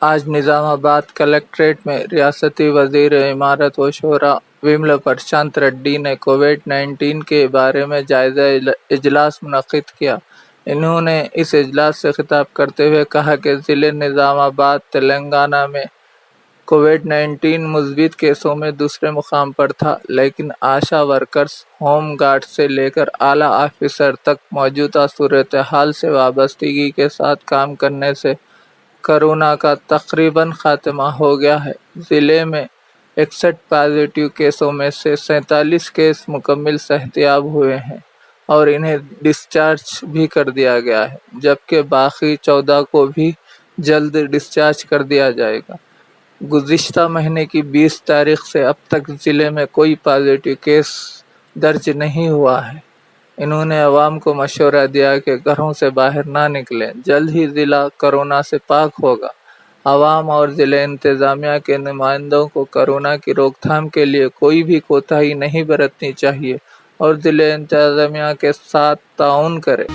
आज निजामाबाद कलेक्ट्रेट में रियासती वजीर इमारत व शोरा विमल प्रशांत रेड्डी ने कोविड-19 के बारे में जायजा इजलास मुनक्किद किया। इन्होंने इस इजलास से खिताब करते हुए कहा कि ज़िले निजामाबाद तेलंगाना में कोविड-19 मुस्बत केसों में दूसरे मुकाम पर था, लेकिन आशा वर्कर्स, होम गार्ड से लेकर आला ऑफिसर तक मौजूदा सूरत हाल से वाबस्तगी के साथ काम करने से कोरोना का तकरीबन खात्मा हो गया है। ज़िले में 61 पॉजिटिव केसों में से 47 केस मुकम्मल सेहतियाब हुए हैं और इन्हें डिस्चार्ज भी कर दिया गया है, जबकि बाकी 14 को भी जल्द डिस्चार्ज कर दिया जाएगा। गुज़िश्ता महीने की 20 तारीख से अब तक ज़िले में कोई पॉजिटिव केस दर्ज नहीं हुआ है। इन्होंने अवाम को मशवरा दिया कि घरों से बाहर ना निकलें, जल्द ही ज़िला कोरोना से पाक होगा। अवाम और ज़िले इंतज़ामिया के नुमाइंदों को कोरोना की रोकथाम के लिए कोई भी कोताही नहीं बरतनी चाहिए और ज़िले इंतज़ामिया के साथ ताउन करें।